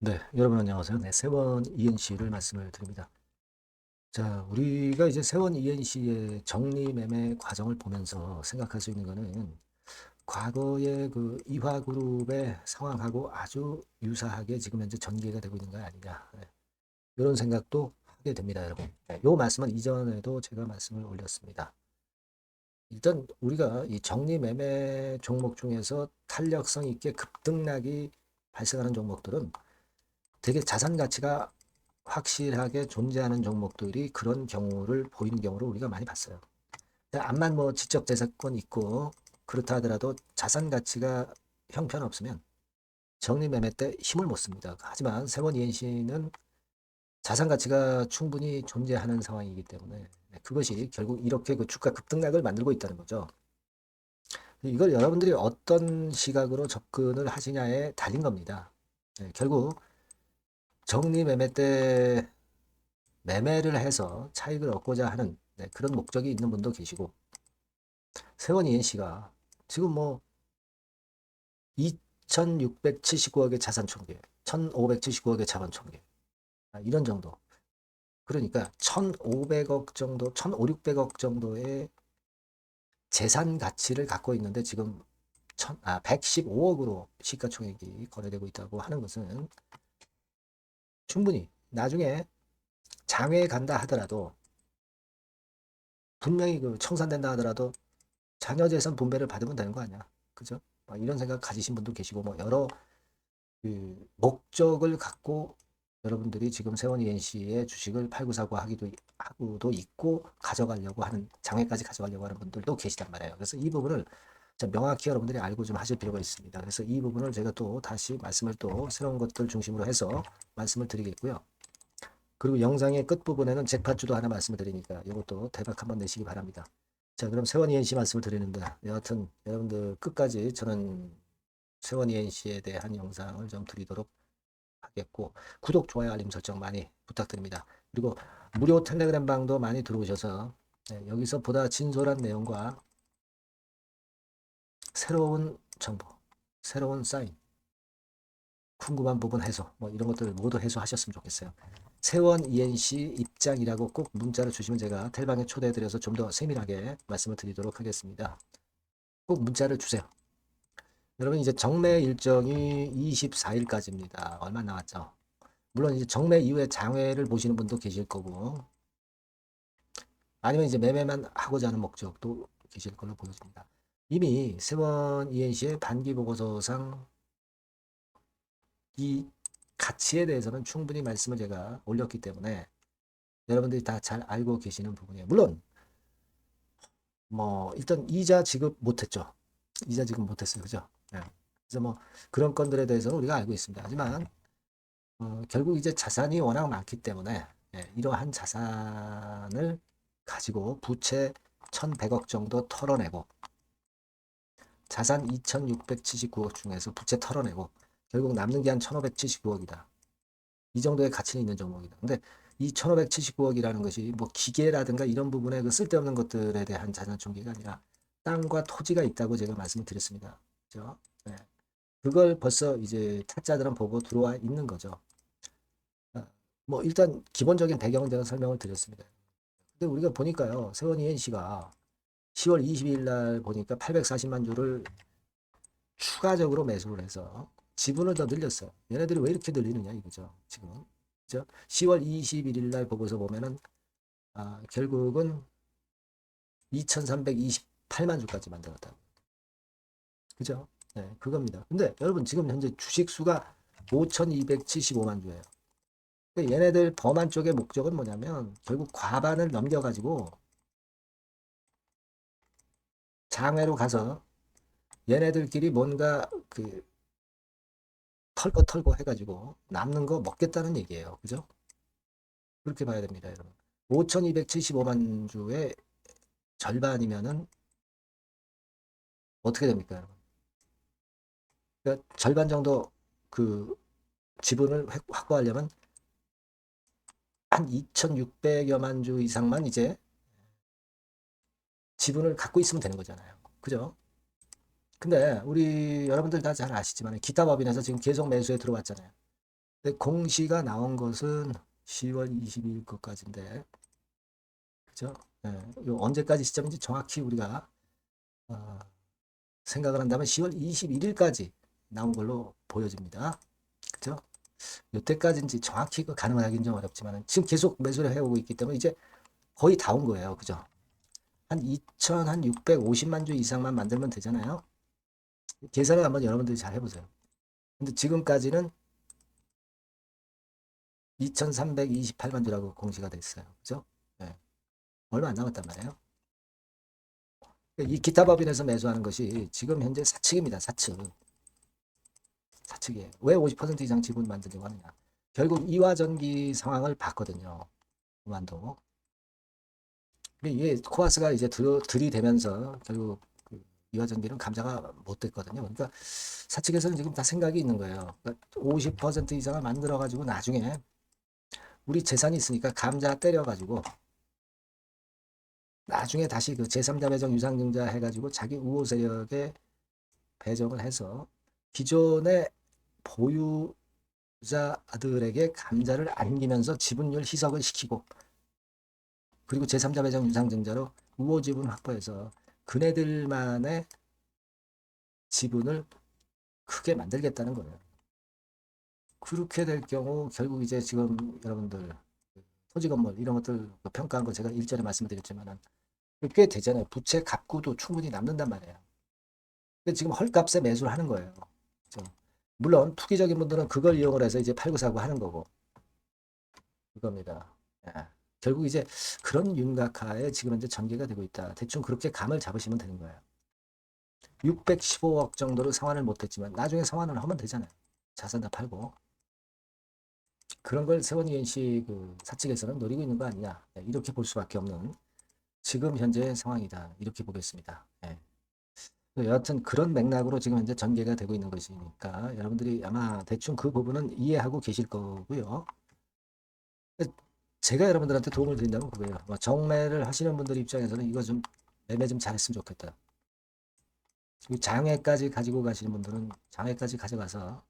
네, 여러분 안녕하세요. 네, 세원 ENC를 말씀을 드립니다. 자, 우리가 이제 세원 ENC의 정리매매 과정을 보면서 생각할 수 있는 거는 과거의 그 이화그룹의 상황하고 아주 유사하게 지금 현재 전개가 되고 있는 거 아니냐. 네, 이런 생각도 하게 됩니다, 여러분. 네, 요 말씀은 이전에도 제가 말씀을 올렸습니다. 일단 우리가 이 정리매매 종목 중에서 탄력성 있게 급등락이 발생하는 종목들은 되게 자산 가치가 확실하게 존재하는 종목들이 그런 경우를 보이는 경우를 우리가 많이 봤어요. 암만 뭐 지적 재산권 있고 그렇다 하더라도 자산 가치가 형편없으면 정리 매매 때 힘을 못 씁니다. 하지만 세원 ENC는 자산 가치가 충분히 존재하는 상황이기 때문에 그것이 결국 이렇게 그 주가 급등락을 만들고 있다는 거죠. 이걸 여러분들이 어떤 시각으로 접근을 하시냐에 달린 겁니다. 결국 정리 매매 때 매매를 해서 차익을 얻고자 하는 그런 목적이 있는 분도 계시고 세원 ENC가 지금 뭐 2,679억의 자산 총계, 1,579억의 자본 총계 이런 정도. 그러니까 1,500억 정도, 1,500, 600억 정도의 재산 가치를 갖고 있는데 지금 115억으로 시가총액이 거래되고 있다고 하는 것은 충분히 나중에 장외에 간다 하더라도 분명히 그 청산된다 하더라도 자녀재산 분배를 받으면 되는 거 아니야. 그죠? 이런 생각 가지신 분도 계시고, 뭐, 여러 그 목적을 갖고 여러분들이 지금 세원 ENC의 주식을 팔고사고 하고도 있고, 가져가려고 하는, 장외까지 가져가려고 하는 분들도 계시단 말이에요. 그래서 이 부분을 명확히 여러분들이 알고 좀 하실 필요가 있습니다. 그래서 이 부분을 제가 또 다시 말씀을 또 새로운 것들 중심으로 해서 말씀을 드리겠고요. 그리고 영상의 끝부분에는 잭팟주도 하나 말씀을 드리니까 이것도 대박 한번 내시기 바랍니다. 자, 그럼 세원 ENC 말씀을 드리는데 여하튼 여러분들 끝까지 저는 세원 ENC에 대한 영상을 좀 드리도록 하겠고 구독, 좋아요, 알림 설정 많이 부탁드립니다. 그리고 무료 텔레그램 방도 많이 들어오셔서 여기서 보다 진솔한 내용과 새로운 정보, 새로운 사인, 궁금한 부분 해소 뭐 이런 것들 모두 해소하셨으면 좋겠어요. 세원 ENC 입장이라고 꼭 문자를 주시면 제가 텔방에 초대해드려서 좀 더 세밀하게 말씀을 드리도록 하겠습니다. 꼭 문자를 주세요. 여러분 이제 정매 일정이 24일까지입니다. 얼마 남았죠? 물론 이제 정매 이후에 장외를 보시는 분도 계실 거고 아니면 이제 매매만 하고자 하는 목적도 계실 걸로 보여집니다. 이미 세원 ENC의 반기 보고서상 이 가치에 대해서는 충분히 말씀을 제가 올렸기 때문에 여러분들이 다 잘 알고 계시는 부분이에요. 물론 뭐 일단 이자 지급 못했죠. 이자 지급 못했어요. 그죠? 네. 그래서 뭐 그런 건들에 대해서는 우리가 알고 있습니다. 하지만 결국 이제 자산이 워낙 많기 때문에 이러한 자산을 가지고 부채 1,100억 정도 털어내고 자산 2,679억 중에서 부채 털어내고 결국 남는 게 한 1,579억이다. 이 정도의 가치는 있는 종목이다. 근데 이 1,579억이라는 것이 뭐 기계라든가 이런 부분에 그 쓸데없는 것들에 대한 자산 총계가 아니라 땅과 토지가 있다고 제가 말씀을 드렸습니다. 그죠? 네. 그걸 벌써 이제 타짜들은 보고 들어와 있는 거죠. 뭐 일단 기본적인 배경은 제가 설명을 드렸습니다. 근데 우리가 보니까요. 세원 ENC가 10월 22일 날 보니까 840만 주를 추가적으로 매수를 해서 지분을 더 늘렸어요. 얘네들이 왜 이렇게 늘리느냐 이거죠. 지금. 그죠? 10월 21일 날 보고서 보면은 결국은 2,328만 주까지 만들었다. 그죠? 네, 그겁니다. 근데 여러분 지금 현재 주식 수가 5,275만 주예요. 얘네들 범한 쪽의 목적은 뭐냐면 결국 과반을 넘겨가지고 장외로 가서 얘네들끼리 뭔가 그 털고 해가지고 남는 거 먹겠다는 얘기예요. 그죠? 그렇게 봐야 됩니다, 여러분. 5,275만 주의 절반이면은 어떻게 됩니까, 여러분? 그러니까 절반 정도 그 지분을 확보하려면 한 2,600여만 주 이상만 이제 지분을 갖고 있으면 되는 거잖아요. 그죠? 근데 우리 여러분들 다 잘 아시지만 기타 법인에서 지금 계속 매수에 들어왔잖아요. 근데 공시가 나온 것은 10월 22일 것까지인데, 그죠? 예, 요 언제까지 시점인지 정확히 우리가 어, 생각을 한다면 10월 21일까지 나온 걸로 보여집니다. 그죠? 요때까지인지 정확히 그 가늠을 하기는 좀 어렵지만 지금 계속 매수를 해오고 있기 때문에 이제 거의 다 온 거예요. 그죠? 한 2,650만 주 이상만 만들면 되잖아요. 계산을 한번 여러분들이 잘 해보세요. 근데 지금까지는 2,328만 주라고 공시가 됐어요. 그죠? 네. 얼마 안 남았단 말이에요. 이 기타 법인에서 매수하는 것이 지금 현재 사측입니다. 사측. 사측이에요. 왜 50% 이상 지분 만들려고 하느냐. 결국 이화전기 상황을 봤거든요. 그만도. 이게 코아스가 이제 들이대면서 결국 그 이화전기는 감자가 못 됐거든요. 그러니까 사측에서는 지금 다 생각이 있는 거예요. 그러니까 50% 이상을 만들어 가지고 나중에 우리 재산이 있으니까 감자 때려 가지고 나중에 다시 그 제3자 배정 유상증자 해가지고 자기 우호 세력에 배정을 해서 기존의 보유자들에게 감자를 안기면서 지분율 희석을 시키고 그리고 제3자 배정 유상증자로 우호 지분 확보해서 그네들만의 지분을 크게 만들겠다는 거예요. 그렇게 될 경우 결국 이제 지금 여러분들 토지 건물 이런 것들 평가한 거 제가 일전에 말씀드렸지만은 꽤 되잖아요. 부채 갚고도 충분히 남는단 말이에요. 근데 지금 헐값에 매수를 하는 거예요. 그렇죠? 물론 투기적인 분들은 그걸 이용을 해서 이제 팔고 사고 하는 거고 그겁니다. 예. 결국 이제 그런 윤곽하에 지금 현재 전개가 되고 있다. 대충 그렇게 감을 잡으시면 되는 거예요. 615억 정도로 상환을 못했지만 나중에 상환을 하면 되잖아요. 자산 다 팔고 그런 걸 세원 ENC 그 사측에서는 노리고 있는 거 아니냐. 예, 이렇게 볼 수밖에 없는 지금 현재 상황이다. 이렇게 보겠습니다. 예. 여하튼 그런 맥락으로 지금 현재 전개가 되고 있는 것이니까 여러분들이 아마 대충 그 부분은 이해하고 계실 거고요. 제가 여러분들한테 도움을 드린다면 그거예요. 뭐 정매를 하시는 분들 입장에서는 이거 좀 매매 좀 잘했으면 좋겠다. 장외까지 가지고 가시는 분들은 장외까지 가져가서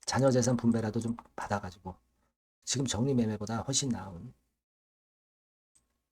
자녀 재산 분배라도 좀 받아가지고 지금 정리 매매보다 훨씬 나은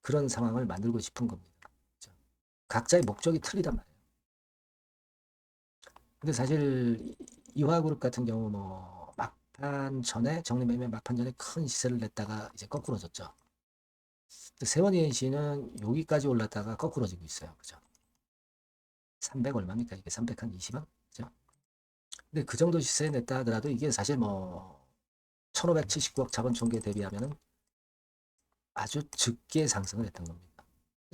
그런 상황을 만들고 싶은 겁니다. 그렇죠? 각자의 목적이 틀리단 말이에요. 근데 사실 이화그룹 같은 경우 뭐 막판 전에 정리매매 막판 전에 큰 시세를 냈다가 이제 거꾸로졌죠. 세원이엔씨는 여기까지 올랐다가 거꾸로지고 있어요. 그죠? 300 얼마입니까? 이게 300한 20원? 그죠? 근데 그 정도 시세에 냈다 하더라도 이게 사실 뭐 1579억 자본 총계 대비하면은 아주 적게 상승을 했던 겁니다.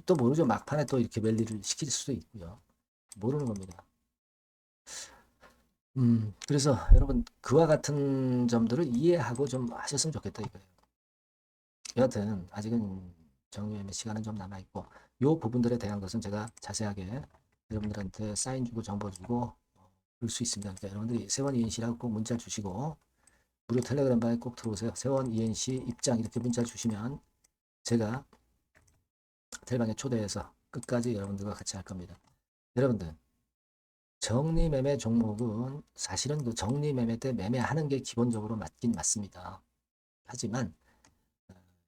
또 모르죠. 막판에 또 이렇게 랠리를 시킬 수도 있고요. 모르는 겁니다. 그래서 여러분 그와 같은 점들을 이해하고 좀 하셨으면 좋겠다 이거예요. 여하튼 아직은 정리매매 시간은 좀 남아있고 요 부분들에 대한 것은 제가 자세하게 여러분들한테 사인 주고 정보 주고 볼 수 있습니다. 그러니까 여러분들이 세원 ENC라고 꼭 문자 주시고 무료 텔레그램 방에 꼭 들어오세요. 세원 ENC 입장 이렇게 문자 주시면 제가 텔방에 초대해서 끝까지 여러분들과 같이 할 겁니다. 여러분들 정리매매 종목은 사실은 그 정리매매 때 매매하는 게 기본적으로 맞긴 맞습니다. 하지만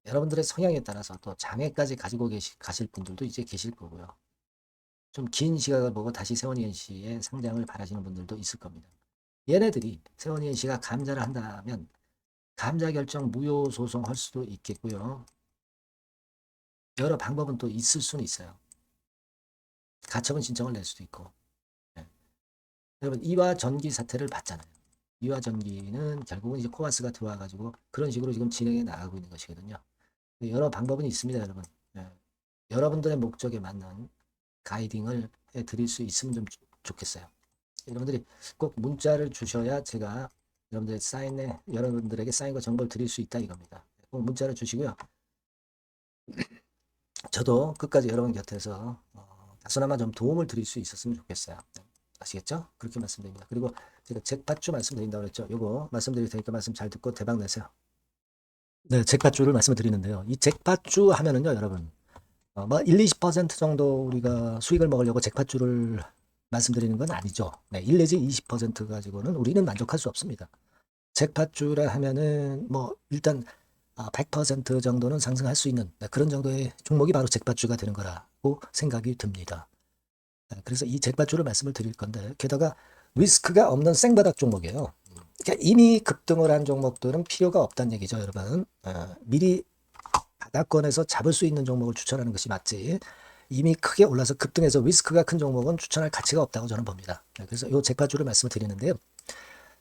여러분들의 성향에 따라서 또 장애까지 가지고 가실 분들도 이제 계실 거고요. 좀 긴 시각을 보고 다시 세원이엔씨의 상장을 바라시는 분들도 있을 겁니다. 얘네들이 세원이엔씨가 감자를 한다면 감자 결정 무효 소송할 수도 있겠고요. 여러 방법은 또 있을 수는 있어요. 가처분 신청을 낼 수도 있고. 네. 여러분 이화 전기 사태를 봤잖아요. 이화 전기는 결국은 이제 코아스가 들어와 가지고 그런 식으로 지금 진행해 나가고 있는 것이거든요. 여러 방법은 있습니다, 여러분. 네. 여러분들의 목적에 맞는 가이딩을 해 드릴 수 있으면 좀 좋겠어요. 여러분들이 꼭 문자를 주셔야 제가 여러분들에게 사인과 정보를 드릴 수 있다 이겁니다. 꼭 문자를 주시고요. 저도 끝까지 여러분 곁에서 다소나마 좀 도움을 드릴 수 있었으면 좋겠어요. 네. 아시겠죠? 그렇게 말씀드립니다. 그리고 제가 잭팟주 말씀드린다고 그랬죠. 요거 말씀드릴 테니까 말씀 잘 듣고 대박 내세요. 네, 잭팟주를 말씀을 드리는데요. 이 잭팟주 하면은요, 여러분. 뭐 1, 20% 정도 우리가 수익을 먹으려고 잭팟주를 말씀드리는 건 아니죠. 네, 1 내지 20% 가지고는 우리는 만족할 수 없습니다. 잭팟주라 하면은 뭐 일단 100% 정도는 상승할 수 있는 그런 정도의 종목이 바로 잭팟주가 되는 거라고 생각이 듭니다. 그래서 이 잭팟주를 말씀을 드릴 건데 게다가 리스크가 없는 생바닥 종목이에요. 그러니까 이미 급등을 한 종목들은 필요가 없다는 얘기죠, 여러분. 미리 바닥권에서 잡을 수 있는 종목을 추천하는 것이 맞지. 이미 크게 올라서 급등해서 리스크가 큰 종목은 추천할 가치가 없다고 저는 봅니다. 그래서 이 잭팟주를 말씀을 드리는데요.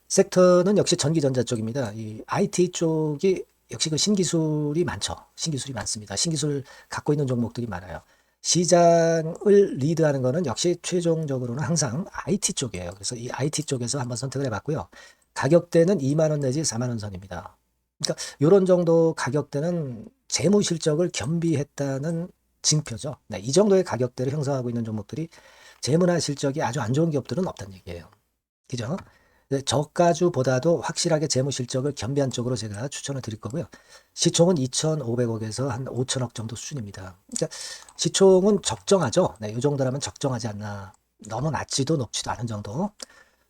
섹터는 역시 전기전자 쪽입니다. 이 IT 쪽이 역시 그 신기술이 많죠. 신기술이 많습니다. 신기술 갖고 있는 종목들이 많아요. 시장을 리드하는 거는 역시 최종적으로는 항상 IT 쪽이에요. 그래서 이 IT 쪽에서 한번 선택을 해봤고요. 가격대는 2만 원 내지 4만 원 선입니다. 그러니까 이런 정도 가격대는 재무 실적을 겸비했다는 징표죠. 네, 이 정도의 가격대를 형성하고 있는 종목들이 재무나 실적이 아주 안 좋은 기업들은 없다는 얘기예요. 그죠? 저가주보다도 확실하게 재무 실적을 겸비한 쪽으로 제가 추천을 드릴 거고요. 시총은 2,500억에서 한 5천억 정도 수준입니다. 그러니까 시총은 적정하죠. 네, 이 정도라면 적정하지 않나. 너무 낮지도 높지도 않은 정도.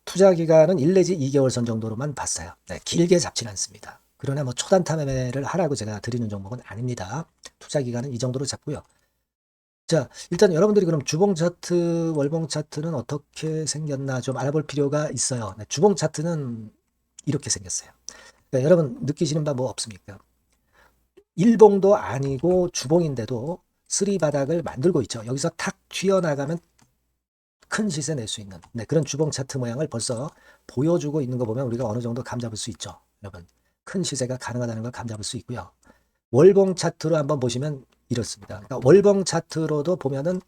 투자 기간은 1 내지 2개월 선 정도로만 봤어요. 네, 길게 잡지는 않습니다. 그러나 뭐 초단타 매매를 하라고 제가 드리는 종목은 아닙니다. 투자 기간은 이 정도로 잡고요. 자, 일단 여러분들이 그럼 주봉 차트, 월봉 차트는 어떻게 생겼나 좀 알아볼 필요가 있어요. 네, 주봉 차트는 이렇게 생겼어요. 그러니까 여러분 느끼시는 바 뭐 없습니까? 일봉도 아니고 주봉인데도 쓰리 바닥을 만들고 있죠. 여기서 탁 튀어나가면 큰 시세 낼 수 있는 그런 주봉 차트 모양을 벌써 보여주고 있는 거 보면 우리가 어느 정도 감잡을 수 있죠. 여러분 큰 시세가 가능하다는 걸 감잡을 수 있고요. 월봉 차트로 한번 보시면 이렇습니다. 그러니까 월봉 차트로도 보면은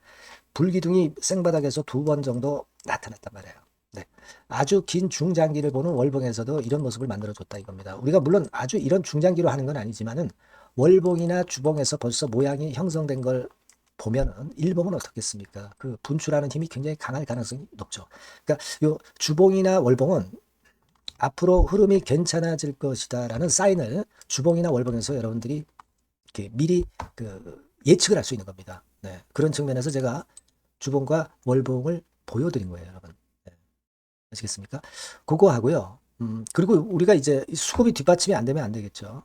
불기둥이 생바닥에서 2번 정도 나타났단 말이에요. 네. 아주 긴 중장기를 보는 월봉에서도 이런 모습을 만들어줬다 이겁니다. 우리가 물론 아주 이런 중장기로 하는 건 아니지만은 월봉이나 주봉에서 벌써 모양이 형성된 걸 보면은 일봉은 어떻겠습니까? 그 분출하는 힘이 굉장히 강할 가능성이 높죠. 그러니까 요 주봉이나 월봉은 앞으로 흐름이 괜찮아질 것이다라는 사인을 주봉이나 월봉에서 여러분들이 이렇게 미리 예측을 할 수 있는 겁니다. 네. 그런 측면에서 제가 주봉과 월봉을 보여드린 거예요, 여러분. 네. 아시겠습니까? 그거 하고요. 그리고 우리가 이제 수급이 뒷받침이 안 되면 안 되겠죠.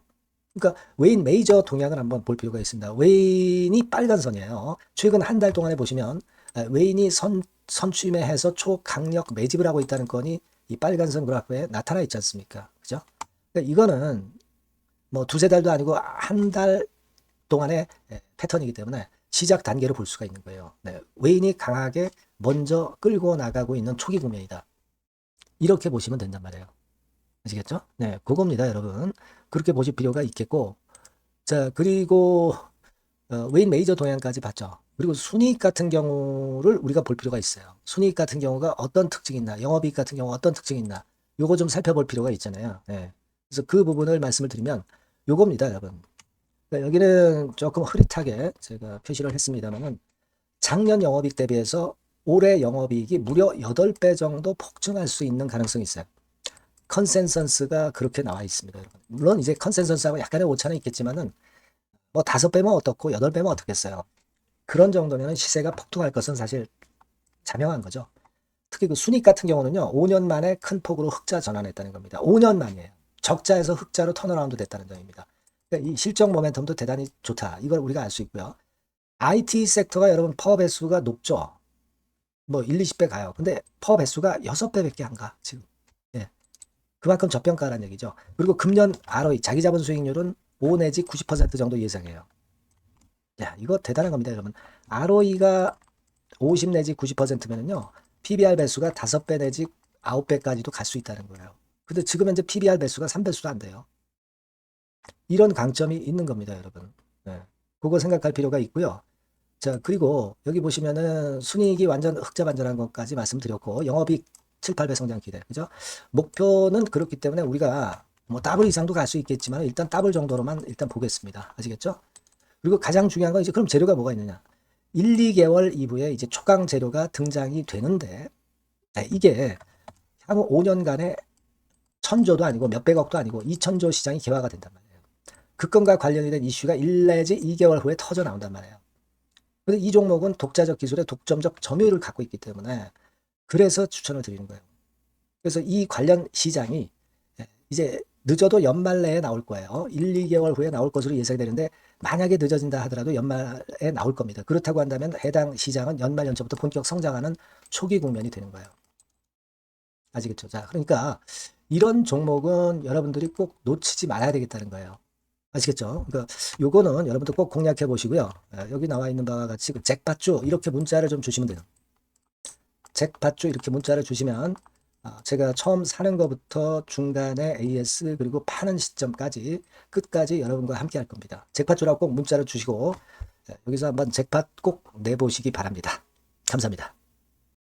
그러니까 웨인 메이저 동향을 한번 볼 필요가 있습니다. 웨인이 빨간 선이에요. 최근 한 달 동안에 보시면 웨인이 선취매해서 초강력 매집을 하고 있다는 건이 이 빨간 선 그래프에 나타나 있지 않습니까? 그죠? 그러니까 이거는 뭐 두세 달도 아니고 한 달 동안의 패턴이기 때문에 시작 단계로 볼 수가 있는 거예요. 네, 웨인이 강하게 먼저 끌고 나가고 있는 초기 국면이다. 이렇게 보시면 된단 말이에요. 아시겠죠? 네, 그겁니다, 여러분. 그렇게 보실 필요가 있겠고, 자, 그리고 웨인 메이저 동향까지 봤죠. 그리고 순이익 같은 경우를 우리가 볼 필요가 있어요. 순이익 같은 경우가 어떤 특징이 있나, 영업이익 같은 경우 어떤 특징이 있나, 요거 좀 살펴볼 필요가 있잖아요. 네. 그래서 그 부분을 말씀을 드리면 요겁니다, 여러분. 그러니까 여기는 조금 흐릿하게 제가 표시를 했습니다만은 작년 영업이익 대비해서 올해 영업이익이 무려 8배 정도 폭증할 수 있는 가능성이 있어요. 컨센서스가 그렇게 나와 있습니다, 여러분. 물론 이제 컨센서스하고 약간의 오차는 있겠지만은 뭐 5배면 어떻고 8배면 어떻겠어요. 그런 정도면 시세가 폭등할 것은 사실 자명한 거죠. 특히 그 순익 같은 경우는요, 5년 만에 큰 폭으로 흑자 전환했다는 겁니다. 5년 만이에요. 적자에서 흑자로 턴어라운드 됐다는 점입니다. 그러니까 이 실적 모멘텀도 대단히 좋다. 이걸 우리가 알 수 있고요. IT 섹터가 여러분 파워 배수가 높죠. 뭐 1, 20배 가요. 근데 파워 배수가 6배밖에 안 가, 지금. 예. 그만큼 저평가라는 얘기죠. 그리고 금년 ROE, 자기 자본 수익률은 5 내지 90% 정도 예상해요. 야, 이거 대단한 겁니다, 여러분. ROE가 50 내지 90%면은요, PBR 배수가 5배 내지 9배까지도 갈 수 있다는 거예요. 근데 지금 현재 PBR 배수가 3배수도 안 돼요. 이런 강점이 있는 겁니다, 여러분. 네. 그거 생각할 필요가 있고요. 자, 그리고 여기 보시면은 순이익이 완전 흑자 반전한 것까지 말씀드렸고, 영업이익 7, 8배 성장 기대. 그죠? 목표는 그렇기 때문에 우리가 뭐 더블 이상도 갈 수 있겠지만 일단 더블 정도로만 일단 보겠습니다. 아시겠죠? 그리고 가장 중요한 건 이제 그럼 재료가 뭐가 있느냐? 1, 2개월 이후에 이제 초강 재료가 등장이 되는데, 이게 향후 5년간에 1,000조도 아니고 몇백억도 아니고 2,000조 시장이 개화가 된단 말이에요. 그 건과 관련이 된 이슈가 1 내지 2개월 후에 터져 나온단 말이에요. 근데 이 종목은 독자적 기술의 독점적 점유율을 갖고 있기 때문에 그래서 추천을 드리는 거예요. 그래서 이 관련 시장이 이제 늦어도 연말 내에 나올 거예요. 1, 2개월 후에 나올 것으로 예상이 되는데 만약에 늦어진다 하더라도 연말에 나올 겁니다. 그렇다고 한다면 해당 시장은 연말 연초부터 본격 성장하는 초기 국면이 되는 거예요. 아시겠죠? 자, 그러니까 이런 종목은 여러분들이 꼭 놓치지 말아야 되겠다는 거예요. 아시겠죠? 그러니까 요거는 여러분들 꼭 공략해 보시고요. 여기 나와 있는 바와 같이 그 잭팟주 이렇게 문자를 좀 주시면 돼요. 잭팟주 이렇게 문자를 주시면 제가 처음 사는 것부터 중간에 AS 그리고 파는 시점까지 끝까지 여러분과 함께 할 겁니다. 잭팟주라고 꼭 문자를 주시고 여기서 한번 잭팟 꼭 내보시기 바랍니다. 감사합니다.